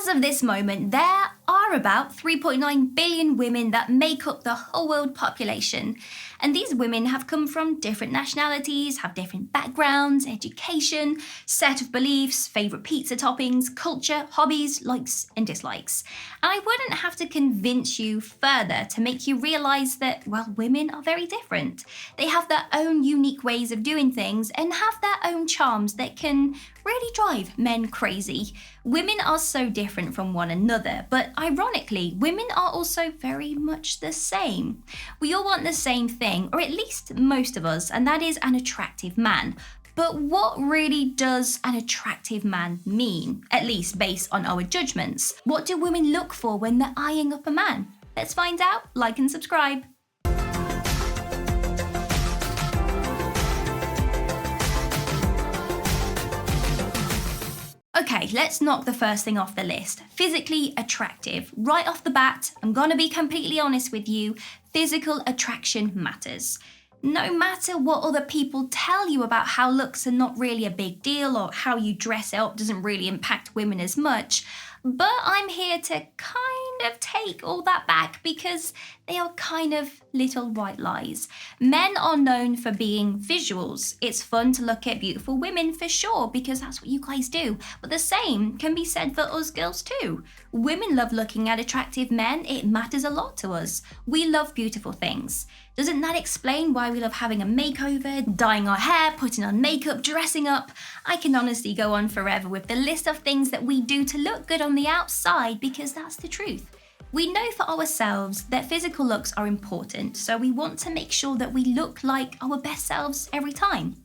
As of this moment, there are about 3.9 billion women that make up the whole world population. And these women have come from different nationalities, have different backgrounds, education, set of beliefs, favourite pizza toppings, culture, hobbies, likes and dislikes. And I wouldn't have to convince you further to make you realise that, well, women are very different. They have their own unique ways of doing things and have their own charms that can really drive men crazy. Women are so different from one another, but ironically, women are also very much the same. We all want the same thing, or at least most of us, and that is an attractive man. But what really does an attractive man mean, at least based on our judgments? What do women look for when they're eyeing up a man? Let's find out. Like and subscribe. Okay, let's knock the first thing off the list. Physically attractive. Right off the bat, I'm gonna be completely honest with you, physical attraction matters. No matter what other people tell you about how looks are not really a big deal or how you dress up doesn't really impact women as much, but I'm here to kind of take all that back because they are kind of little white lies. Men are known for being visuals. It's fun to look at beautiful women for sure because that's what you guys do, but the same can be said for us girls too. Women love looking at attractive men. It matters a lot to us. We love beautiful things. Doesn't that explain why we love having a makeover, dyeing our hair, putting on makeup, dressing up? I can honestly go on forever with the list of things that we do to look good on the outside because that's the truth. We know for ourselves that physical looks are important, so we want to make sure that we look like our best selves every time.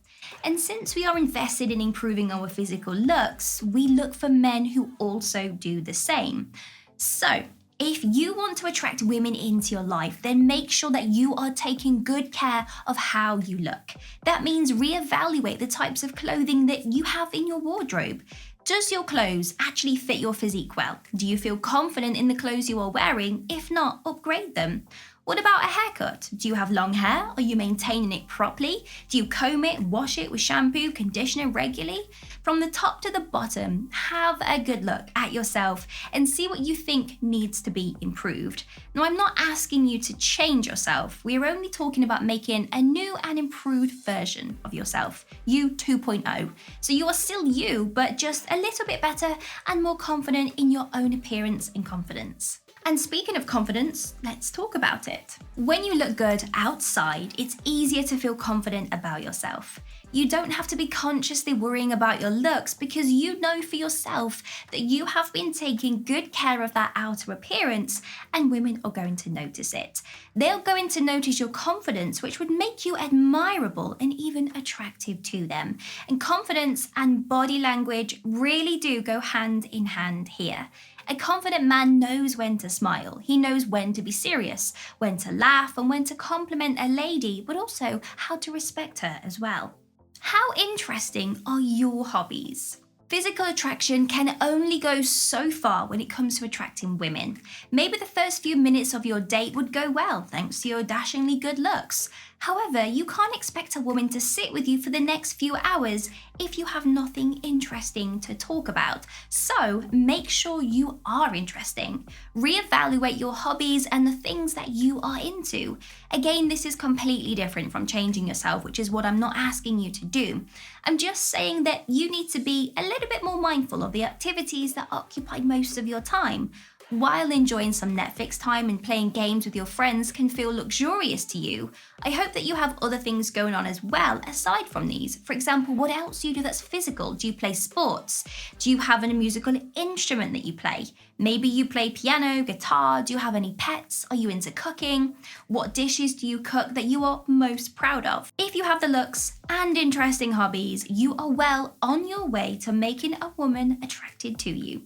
And since we are invested in improving our physical looks, we look for men who also do the same. So, if you want to attract women into your life, then make sure that you are taking good care of how you look. That means reevaluate the types of clothing that you have in your wardrobe. Does your clothes actually fit your physique well? Do you feel confident in the clothes you are wearing? If not, upgrade them. What about a haircut? Do you have long hair? Are you maintaining it properly? Do you comb it, wash it with shampoo, conditioner regularly? From the top to the bottom, have a good look at yourself and see what you think needs to be improved. Now, I'm not asking you to change yourself. We're only talking about making a new and improved version of yourself, you 2.0. So you are still you, but just a little bit better and more confident in your own appearance and confidence. And speaking of confidence, let's talk about it. When you look good outside, it's easier to feel confident about yourself. You don't have to be consciously worrying about your looks because you know for yourself that you have been taking good care of that outer appearance and women are going to notice it. They're going to notice your confidence, which would make you admirable and even attractive to them. And confidence and body language really do go hand in hand here. A confident man knows when to smile. He knows when to be serious, when to laugh, and when to compliment a lady, but also how to respect her as well. How interesting are your hobbies? Physical attraction can only go so far when it comes to attracting women. Maybe the first few minutes of your date would go well thanks to your dashingly good looks. However, you can't expect a woman to sit with you for the next few hours if you have nothing interesting to talk about. So make sure you are interesting. Reevaluate your hobbies and the things that you are into. Again, this is completely different from changing yourself, which is what I'm not asking you to do. I'm just saying that you need to be a little bit more mindful of the activities that occupy most of your time. While enjoying some Netflix time and playing games with your friends can feel luxurious to you, I hope that you have other things going on as well aside from these. For example, what else do you do that's physical? Do you play sports? Do you have a musical instrument that you play? Maybe you play piano, guitar. Do you have any pets? Are you into cooking? What dishes do you cook that you are most proud of? If you have the looks and interesting hobbies, you are well on your way to making a woman attracted to you.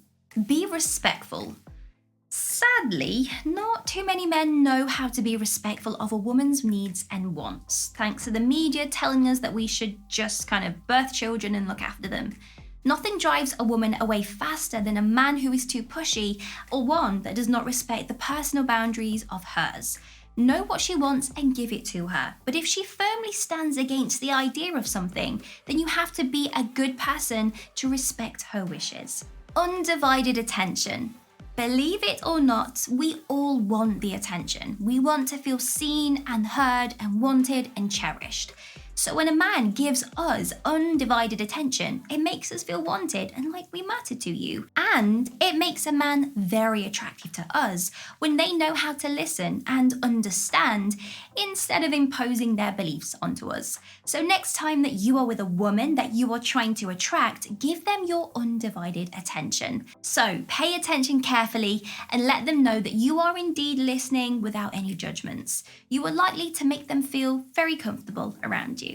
Be respectful. Sadly, not too many men know how to be respectful of a woman's needs and wants, thanks to the media telling us that we should just kind of birth children and look after them. Nothing drives a woman away faster than a man who is too pushy or one that does not respect the personal boundaries of hers. Know what she wants and give it to her. But if she firmly stands against the idea of something, then you have to be a good person to respect her wishes. Undivided attention. Believe it or not, we all want the attention. We want to feel seen and heard and wanted and cherished. So when a man gives us undivided attention, it makes us feel wanted and like we matter to you. And it makes a man very attractive to us when they know how to listen and understand instead of imposing their beliefs onto us. So next time that you are with a woman that you are trying to attract, give them your undivided attention. So pay attention carefully and let them know that you are indeed listening without any judgments. You are likely to make them feel very comfortable around you.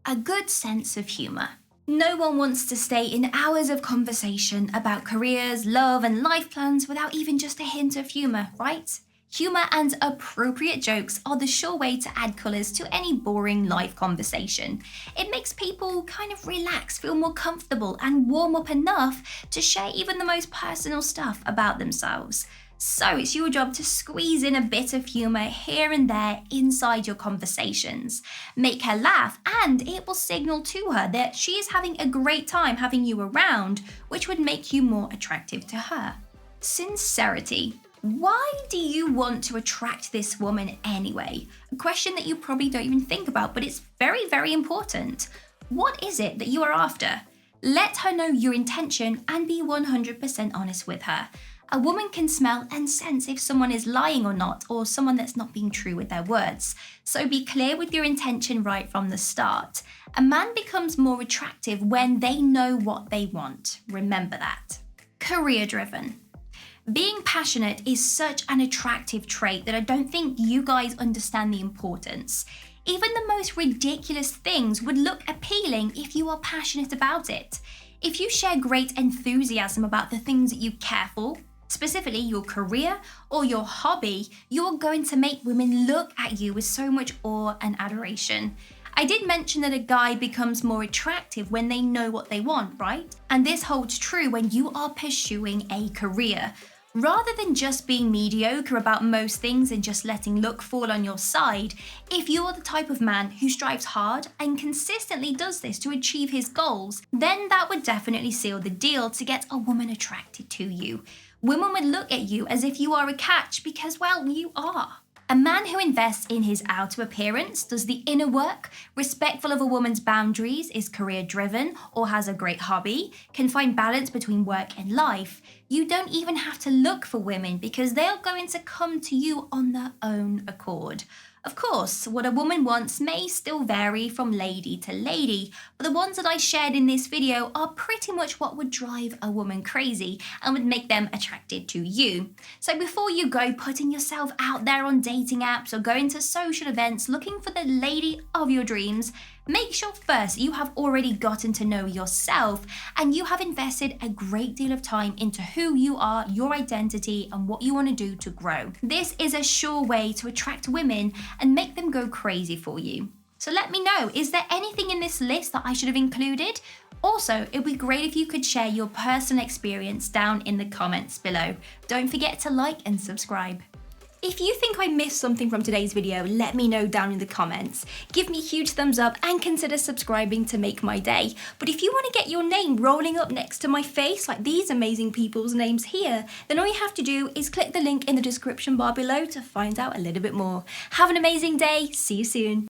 A good sense of humour. No one wants to stay in hours of conversation about careers, love, and life plans without even just a hint of humour, right? Humour and appropriate jokes are the sure way to add colours to any boring life conversation. It makes people kind of relax, feel more comfortable, and warm up enough to share even the most personal stuff about themselves. So it's your job to squeeze in a bit of humour here and there inside your conversations. Make her laugh, and it will signal to her that she is having a great time having you around, which would make you more attractive to her. Sincerity. Why do you want to attract this woman anyway? A question that you probably don't even think about, but it's very, very important. What is it that you are after? Let her know your intention and be 100% honest with her. A woman can smell and sense if someone is lying or not, or someone that's not being true with their words. So be clear with your intention right from the start. A man becomes more attractive when they know what they want. Remember that. Career-driven. Being passionate is such an attractive trait that I don't think you guys understand the importance. Even the most ridiculous things would look appealing if you are passionate about it. If you share great enthusiasm about the things that you care for, specifically your career or your hobby, you're going to make women look at you with so much awe and adoration. I did mention that a guy becomes more attractive when they know what they want, right? And this holds true when you are pursuing a career. Rather than just being mediocre about most things and just letting luck fall on your side, if you are the type of man who strives hard and consistently does this to achieve his goals, then that would definitely seal the deal to get a woman attracted to you. Women would look at you as if you are a catch because, well, you are. A man who invests in his outer appearance, does the inner work, respectful of a woman's boundaries, is career-driven or has a great hobby, can find balance between work and life, you don't even have to look for women because they are going to come to you on their own accord. Of course, what a woman wants may still vary from lady to lady, but the ones that I shared in this video are pretty much what would drive a woman crazy and would make them attracted to you. So before you go putting yourself out there on dating apps or going to social events looking for the lady of your dreams, make sure first you have already gotten to know yourself and you have invested a great deal of time into who you are, your identity, and what you want to do to grow. This is a sure way to attract women and make them go crazy for you. So let me know, is there anything in this list that I should have included? Also, it'd be great if you could share your personal experience down in the comments below. Don't forget to like and subscribe. If you think I missed something from today's video, let me know down in the comments. Give me a huge thumbs up and consider subscribing to make my day. But if you want to get your name rolling up next to my face, like these amazing people's names here, then all you have to do is click the link in the description bar below to find out a little bit more. Have an amazing day. See you soon.